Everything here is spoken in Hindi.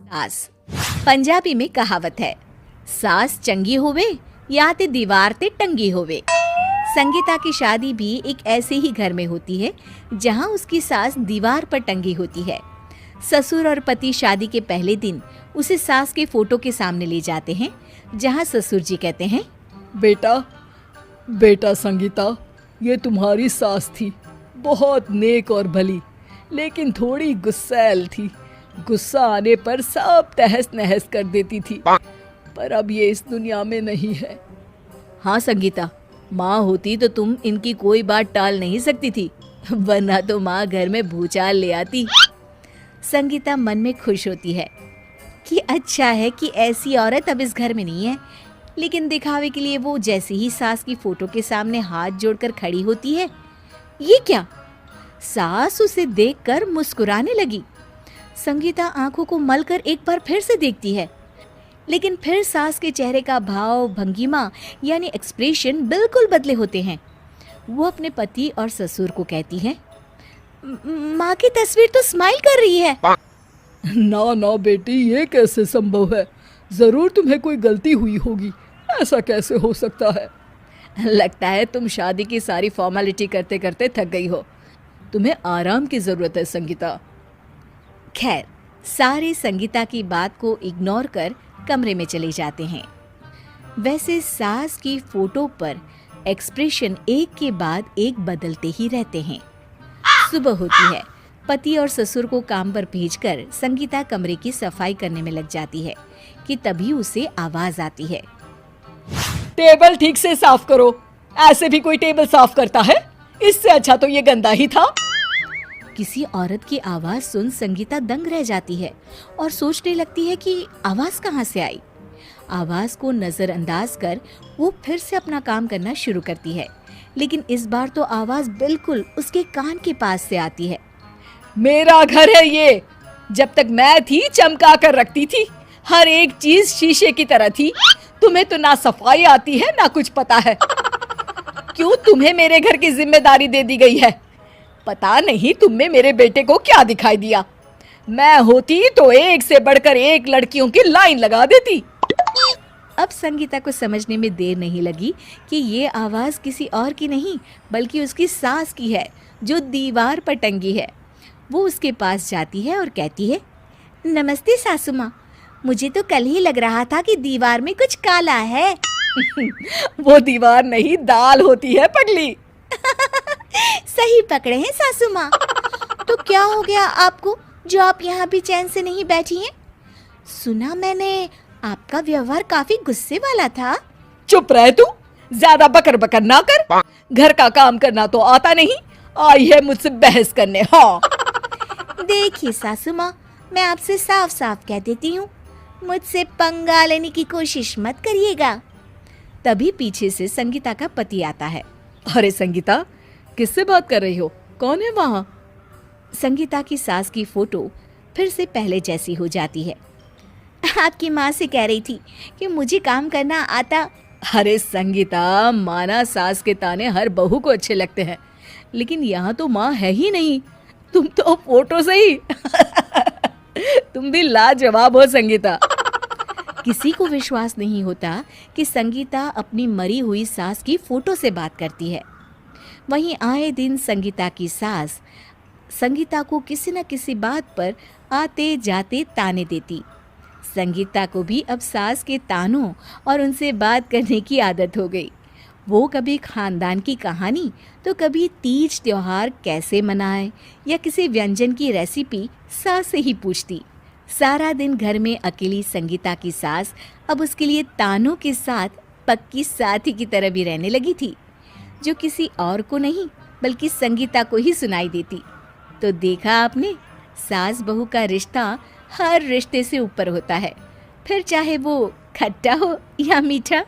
सास पंजाबी में कहावत है, सास चंगी होवे या ते दीवार ते टंगी होवे। संगीता की शादी भी एक ऐसे ही घर में होती है जहां उसकी सास दीवार पर टंगी होती है। ससुर और पति शादी के पहले दिन उसे सास के फोटो के सामने ले जाते हैं, जहां ससुर जी कहते हैं, बेटा बेटा संगीता, ये तुम्हारी सास थी, बहुत नेक और भली, लेकिन थोड़ी गुस्सैल थी। गुस्सा आने पर सब तहस नहस कर देती थी, पर अब ये इस दुनिया में नहीं है। हाँ संगीता, माँ होती तो तुम इनकी कोई बात टाल नहीं सकती थी, वरना तो माँ घर में भूचाल ले आती। संगीता मन में खुश होती है कि अच्छा है कि ऐसी औरत अब इस घर में नहीं है, लेकिन दिखावे के लिए वो जैसे ही सास की फोटो के सामने हाथ जोड़कर खड़ी होती है, ये क्या? सास उसे देखकर मुस्कुराने लगी। संगीता आंखों को मलकर एक बार फिर से देखती है, लेकिन फिर सास के चेहरे का भाव, भंगिमा यानी एक्सप्रेशन बिल्कुल बदले होते हैं। वो अपने पति और ससुर को कहती है, माँ की तस्वीर तो स्माइल कर रही है। ना ना बेटी, ये कैसे संभव है? जरूर तुम्हें कोई गलती हुई होगी, ऐसा कैसे हो सकता है? लगता है तुम शादी की सारी फॉर्मेलिटी करते करते थक गई हो, तुम्हें आराम की जरूरत है संगीता। खैर, सारे संगीता की बात को इग्नोर कर कमरे में चले जाते हैं। वैसे सास की फोटो पर एक्सप्रेशन एक के बाद एक बदलते ही रहते हैं। सुबह होती है, पति और ससुर को काम पर भेजकर संगीता कमरे की सफाई करने में लग जाती है कि तभी उसे आवाज आती है, टेबल ठीक से साफ करो। ऐसे भी कोई टेबल साफ करता है? इससे अच्छा तो ये गंदा ही था। किसी औरत की आवाज सुन संगीता दंग रह जाती है और सोचने लगती है कि आवाज कहाँ से आई। आवाज को नजरअंदाज कर वो फिर से अपना काम करना शुरू करती है, लेकिन इस बार तो आवाज बिल्कुल उसके कान के पास से आती है। मेरा घर है ये। जब तक मैं थी चमका कर रखती थी, हर एक चीज शीशे की तरह थी। तुम्हें तो ना सफाई आती है ना कुछ पता है। क्यों तुम्हें मेरे घर की जिम्मेदारी दे दी गई है? पता नहीं तुम में मेरे बेटे को क्या दिखाई दिया। मैं होती तो एक से बढ़कर एक लड़कियों की लाइन लगा देती। अब संगीता को समझने में देर नहीं लगी कि ये आवाज किसी और की नहीं बल्कि उसकी सास की है, जो दीवार पर टंगी है। वो उसके पास जाती है और कहती है, नमस्ते सासू माँ, मुझे तो कल ही लग रहा था कि दीवार में कुछ काला है। वो दीवार नहीं, दाल होती है पगली। सही पकड़े हैं सासू माँ। तो क्या हो गया आपको जो आप यहाँ भी चैन से नहीं बैठी हैं? सुना मैंने आपका व्यवहार काफी गुस्से वाला था। चुप रह तू, ज्यादा बकर बकर ना कर। घर का काम करना तो आता नहीं, आई है मुझसे बहस करने। हाँ देखिए सासू माँ, मैं आपसे साफ साफ कह देती हूँ, मुझसे पंगा लेने की कोशिश मत करिएगा। तभी पीछे से संगीता का पति आता है। अरे संगीता, किससे बात कर रही हो? कौन है वहाँ? संगीता की सास की फोटो फिर से पहले जैसी हो जाती है। आपकी माँ से कह रही थी कि मुझे काम करना आता। अरे संगीता, माना सास के ताने हर बहू को अच्छे लगते हैं, लेकिन यहाँ तो माँ है ही नहीं, तुम तो फोटो से ही। तुम भी लाजवाब हो संगीता। किसी को विश्वास नहीं होता कि संगीता अपनी मरी हुई सास की फोटो से बात करती है। वहीं आए दिन संगीता की सास संगीता को किसी न किसी बात पर आते जाते ताने देती। संगीता को भी अब सास के तानों और उनसे बात करने की आदत हो गई। वो कभी खानदान की कहानी तो कभी तीज त्योहार कैसे मनाए या किसी व्यंजन की रेसिपी सास से ही पूछती। सारा दिन घर में अकेली संगीता की सास अब उसके लिए तानों के साथ पक्की साथी की तरह भी रहने लगी थी, जो किसी और को नहीं बल्कि संगीता को ही सुनाई देती। तो देखा आपने, सास बहू का रिश्ता हर रिश्ते से ऊपर होता है, फिर चाहे वो खट्टा हो या मीठा।